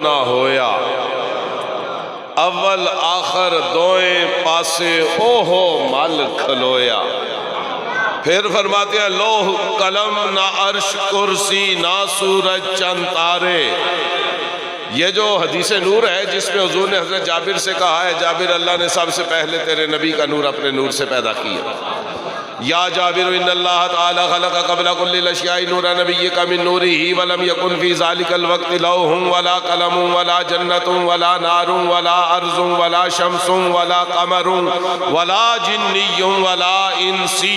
نہ ہویا اول آخر دوئیں پاسے اوہو مل کھلویا۔ پھر فرماتے ہیں لوح قلم نہ عرش کرسی نہ سورج چند تارے۔ یہ جو حدیث نور ہے جس میں حضور نے حضرت جابر سے کہا ہے جابر اللہ نے سب سے پہلے تیرے نبی کا نور اپنے نور سے پیدا کیا۔ یا جابر ان اللہ تعالی خلق قبل کل الاشیاء نور نبیک من نورہ ولم یکن فی ذلک الوقت لوح ولا قلم ولا جنت ولا نار ولا ارض ولا شمس ولا قمر ولا جنی ولا انسی۔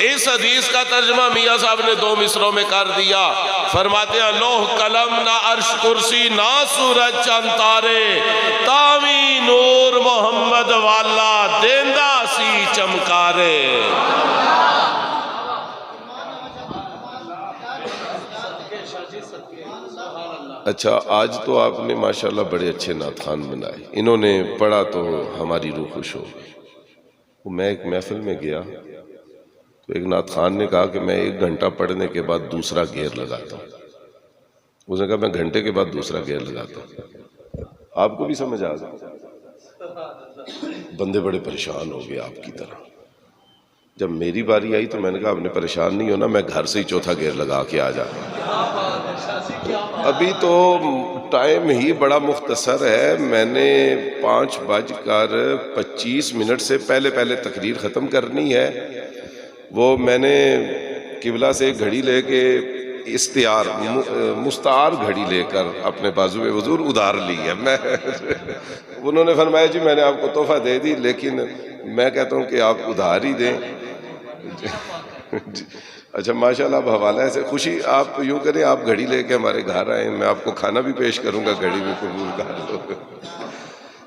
اس حدیث کا ترجمہ میاں صاحب نے 2 مصروں میں کر دیا۔ فرماتے ہیں لوح قلم نہ عرش کرسی نہ سورج چند تارے، تاوی نور محمد والا دیندہ سی چمکارے۔ اچھا آج تو آپ نے ماشاءاللہ بڑے اچھے نعت خوان بنائے، انہوں نے پڑھا تو ہماری روح خوش ہو گئی۔ میں ایک محفل میں گیا تو ایک نعت خوان نے کہا کہ میں 1 گھنٹہ پڑھنے کے بعد دوسرا گیئر لگاتا ہوں۔ اس نے کہا میں گھنٹے کے بعد دوسرا گیئر لگاتا ہوں۔ آپ کو بھی سمجھ آ گیا؟ بندے بڑے پریشان ہو گئے آپ کی طرح۔ جب میری باری آئی تو میں نے کہا آپ نے پریشان نہیں ہونا، میں گھر سے ہی چوتھا گیئر لگا کے آ جاتا۔ ابھی تو ٹائم ہی بڑا مختصر ہے، میں نے 5:25 سے پہلے تقریر ختم کرنی ہے۔ وہ میں نے قبلہ سے گھڑی لے کے مستعار گھڑی لے کر اپنے بازو میں حضور ادھار لی ہے۔ انہوں نے فرمایا جی میں نے آپ کو تحفہ دے دی، لیکن میں کہتا ہوں کہ آپ ادھار ہی دیں۔ اچھا ماشاءاللہ اب حوالہ ہے سے خوشی آپ یوں کریں، آپ گھڑی لے کے ہمارے گھر آئیں، میں آپ کو کھانا بھی پیش کروں گا، گھڑی بھی قبول کر لو۔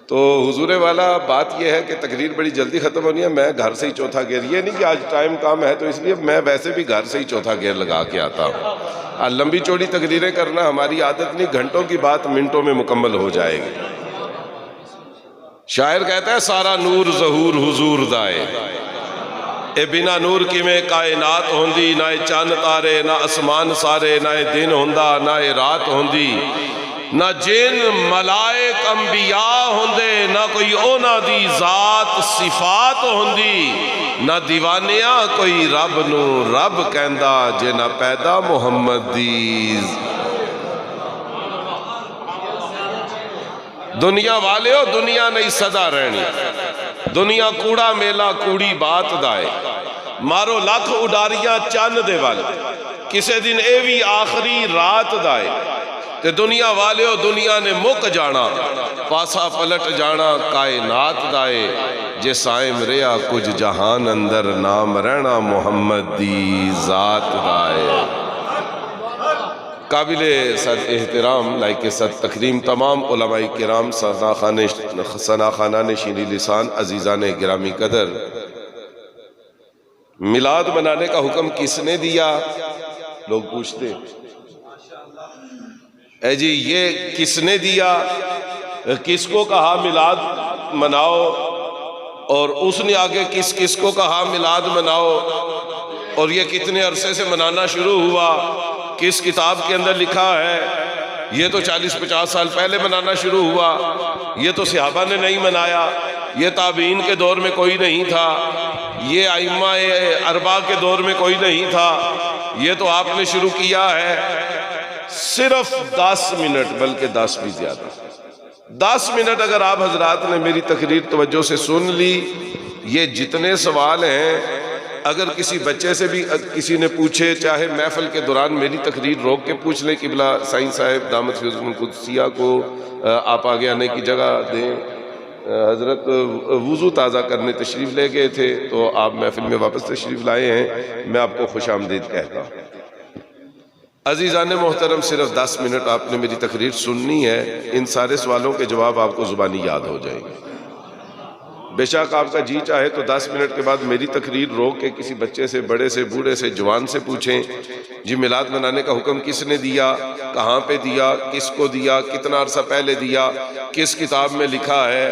تو حضور والا بات یہ ہے کہ تقریر بڑی جلدی ختم ہونی ہے، میں گھر سے ہی چوتھا گیئر، یہ نہیں کہ آج ٹائم کام ہے تو اس لیے میں ویسے بھی گھر سے ہی چوتھا گیئر لگا کے آتا ہوں۔ لمبی چوڑی تقریریں کرنا ہماری عادت نہیں، گھنٹوں کی بات منٹوں میں مکمل ہو جائے گی۔ شاعر کہتا ہے سارا نور ظہور حضور دائے، اے بنا نور کی میں کائنات ہوندی، نہ چاند تارے نہ اسمان سارے، نہ دن ہوندا نہ رات ہوندی، نہ جن ملائک انبیاء ہوندے، نہ کوئی اونا دی ذات صفات ہوندی، نہ دیوانیاں کوئی رب نو رب کہندا، جے نہ پیدا محمد دی۔ دنیا والے ہو دنیا نہیں صدا رہنی، دنیا کوڑا میلا کوڑی بات دائے، مارو لکھ اڈاریاں چند دے والے، کسے دن اے وی آخری رات دائے، تے دنیا والے ہو دنیا نے مک جانا، پاسا پلٹ جانا کائنات دائے، جے سائم ریا کچھ جہان اندر نام رہنا محمد دی ذات دائے۔ قابل صد احترام لائق صد تکریم تمام علماء کرام، سناخانان شیریں لسان، عزیزان گرامی قدر، میلاد منانے کا حکم کس نے دیا؟ لوگ پوچھتے اے جی یہ کس نے دیا، کس کو کہا میلاد مناؤ، اور اس نے آگے کس کس کو کہا میلاد مناؤ، اور یہ کتنے عرصے سے منانا شروع ہوا، کس کتاب کے اندر لکھا ہے؟ یہ تو 40-50 سال پہلے منانا شروع ہوا، یہ تو صحابہ نے نہیں منایا، یہ تابعین کے دور میں کوئی نہیں تھا، یہ ائمہ اربعہ کے دور میں کوئی نہیں تھا، یہ تو آپ نے شروع کیا ہے۔ صرف 10 منٹ بلکہ 10 بھی زیادہ 10 منٹ اگر آپ حضرات نے میری تقریر توجہ سے سن لی، یہ جتنے سوال ہیں اگر کسی بچے سے بھی کسی نے پوچھے، چاہے محفل کے دوران میری تقریر روک کے پوچھ لیں، قبلہ سائیں صاحب دامت فیض القدسیہ کو آپ آگے آنے کی جگہ دیں، حضرت وضو تازہ کرنے تشریف لے گئے تھے تو آپ محفل میں واپس تشریف لائے ہیں، میں آپ کو خوش آمدید کہتا ہوں۔ عزیزان محترم صرف 10 منٹ آپ نے میری تقریر سننی ہے، ان سارے سوالوں کے جواب آپ کو زبانی یاد ہو جائیں گے۔ بے شک آپ کا جی چاہے تو 10 منٹ کے بعد میری تقریر روک کے کسی بچے سے، بڑے سے، بوڑھے سے، جوان سے پوچھیں جی میلاد منانے کا حکم کس نے دیا، کہاں پہ دیا، کس کو دیا، کتنا عرصہ پہلے دیا، کس کتاب میں لکھا ہے۔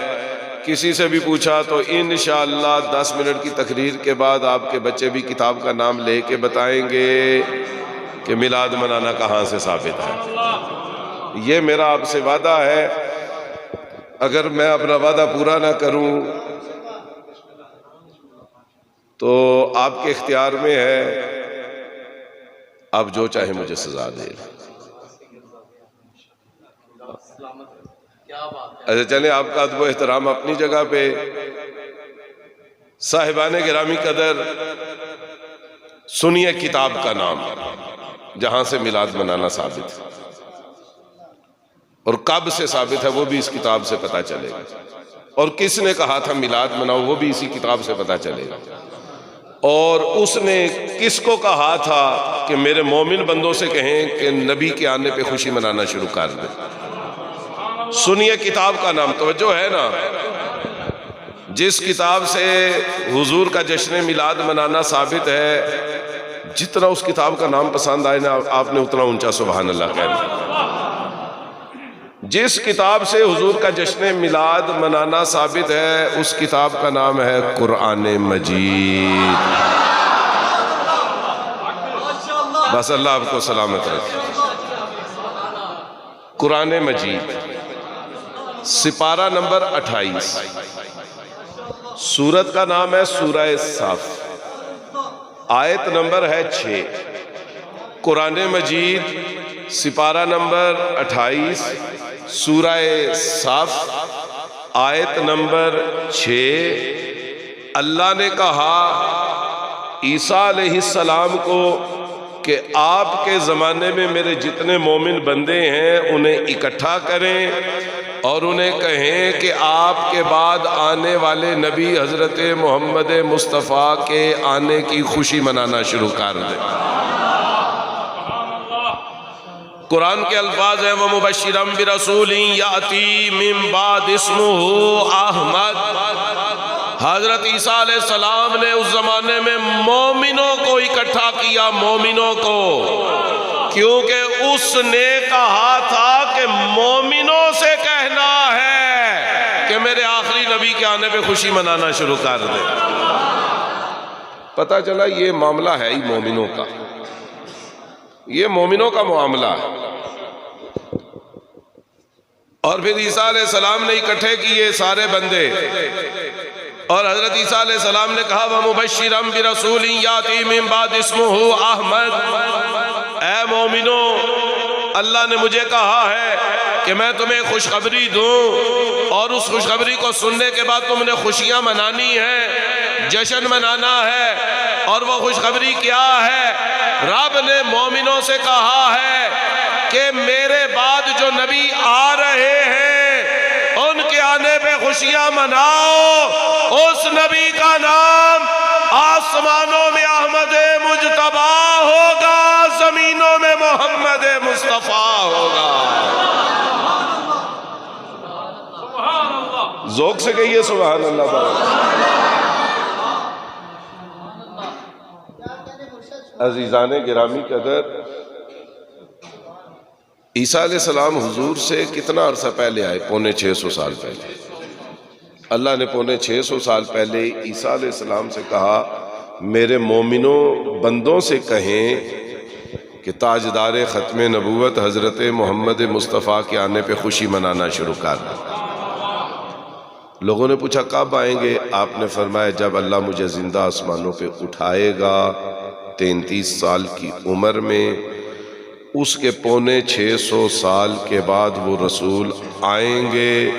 کسی سے بھی پوچھا تو انشاءاللہ 10 منٹ کی تقریر کے بعد آپ کے بچے بھی کتاب کا نام لے کے بتائیں گے کہ میلاد منانا کہاں سے ثابت ہے۔ یہ میرا آپ سے وعدہ ہے، اگر میں اپنا وعدہ پورا نہ کروں تو آپ کے اختیار میں ہے، آپ جو چاہیں مجھے سزا دے۔ اچھا چلیں، آپ کا ادب و احترام اپنی جگہ پہ، صاحبان گرامی قدر، سنیے کتاب کا نام جہاں سے میلاد منانا ثابت ہے، اور کب سے ثابت ہے وہ بھی اس کتاب سے پتہ چلے گا، اور کس نے کہا تھا میلاد مناؤ وہ بھی اسی کتاب سے پتہ چلے گا، اور اس نے کس کو کہا تھا کہ میرے مومن بندوں سے کہیں کہ نبی کے آنے پہ خوشی منانا شروع کر دیں۔ سنیے کتاب کا نام، توجہ ہے نا؟ جس کتاب سے حضور کا جشن میلاد منانا ثابت ہے، جتنا اس کتاب کا نام پسند آئے نا آپ نے اتنا اونچا سبحان اللہ کہنا۔ جس کتاب سے حضور کا جشن میلاد منانا ثابت ہے اس کتاب کا نام ہے قرآن مجید۔ بس اللہ آپ کو سلامت رکھے۔ قرآن مجید سپارہ نمبر 28، سورت کا نام ہے سورہ صف، آیت نمبر ہے 6۔ قرآن مجید سپارہ نمبر 28، سورہ صف، آیت نمبر 6۔ اللہ نے کہا عیسیٰ علیہ السلام کو کہ آپ کے زمانے میں میرے جتنے مومن بندے ہیں انہیں اکٹھا کریں اور انہیں کہیں کہ آپ کے بعد آنے والے نبی حضرت محمد مصطفیٰ کے آنے کی خوشی منانا شروع کر دیں۔ قرآن کے الفاظ ہیں وَمُبَشِّرًا بِرَسُولٍ يَأْتِي مِن بَعْدِ اسْمُهُ احمد۔ حضرت عیسیٰ علیہ السلام نے اس زمانے میں مومنوں کو اکٹھا کیا، مومنوں کو، کیونکہ اس نے کہا تھا کہ مومنوں سے کہنا ہے کہ میرے آخری نبی کے آنے پہ خوشی منانا شروع کر دے۔ پتہ چلا یہ معاملہ ہے ہی مومنوں کا، یہ مومنوں کا معاملہ ہے۔ اور پھر عیسیٰ علیہ السلام نے اکٹھے کیے سارے بندے، اور حضرت عیسیٰ علیہ السلام نے کہا وَمُبَشِّرًا بِرَسُولٍ يَأْتِي مِن بَعْدِ اسْمُهُ احمد۔ اے مومنو، اللہ نے مجھے کہا ہے کہ میں تمہیں خوشخبری دوں، اور اس خوشخبری کو سننے کے بعد تم نے خوشیاں منانی ہیں، جشن منانا ہے۔ اور وہ خوشخبری کیا ہے؟ رب نے مومنوں سے کہا ہے کہ میرے بعد جو نبی آ رہے ہیں ان کے آنے پہ خوشیاں مناؤ۔ اس نبی کا نام آسمانوں میں احمد مجتبی ہوگا، زمینوں میں محمد مصطفیٰ ہوگا۔ ذوق سے کہیے سبحان اللہ۔ عزیزان گرامی قدر، عیسیٰ علیہ السلام حضور سے کتنا عرصہ پہلے آئے؟ 650 سال پہلے۔ اللہ نے 650 سال پہلے عیسیٰ علیہ السلام سے کہا میرے مومنوں بندوں سے کہیں کہ تاجدار ختم نبوت حضرت محمد مصطفیٰ کے آنے پہ خوشی منانا شروع کر دیں۔ لوگوں نے پوچھا کب آئیں گے؟ آپ نے فرمایا جب اللہ مجھے زندہ آسمانوں پہ اٹھائے گا 33 سال کی عمر میں، اس کے 650 سال کے بعد وہ رسول آئیں گے،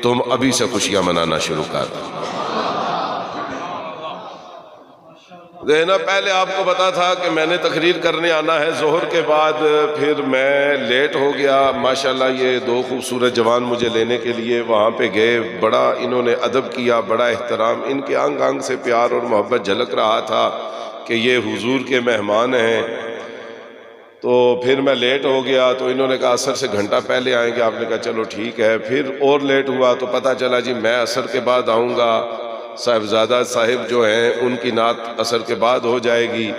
تم ابھی سے خوشیاں منانا شروع کر دیں۔ دینا پہلے آپ کو بتا تھا کہ میں نے تقریر کرنے آنا ہے ظہر کے بعد، پھر میں لیٹ ہو گیا۔ ماشاءاللہ یہ دو خوبصورت جوان مجھے لینے کے لیے وہاں پہ گئے، بڑا انہوں نے ادب کیا، بڑا احترام، ان کے آنگ آنگ سے پیار اور محبت جھلک رہا تھا کہ یہ حضور کے مہمان ہیں۔ تو پھر میں لیٹ ہو گیا تو انہوں نے کہا عصر سے گھنٹہ پہلے آئیں گے۔ آپ نے کہا چلو ٹھیک ہے۔ پھر اور لیٹ ہوا تو پتہ چلا جی میں عصر کے بعد آؤں گا، صاحبزادہ صاحب جو ہیں ان کی نعت عصر کے بعد ہو جائے گی۔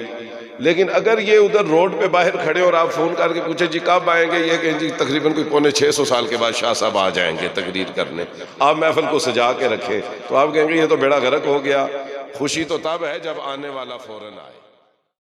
لیکن اگر یہ ادھر روڈ پہ باہر کھڑے اور آپ فون کر کے پوچھیں جی کب آئیں گے، یہ کہ جی تقریباً کوئی 650 سال کے بعد شاہ صاحب آ جائیں گے تقریر کرنے، آپ محفل کو سجا کے رکھیں، تو آپ کہیں گے یہ تو بیڑا غرق ہو گیا۔ خوشی تو تب ہے جب آنے والا فوراً آئے۔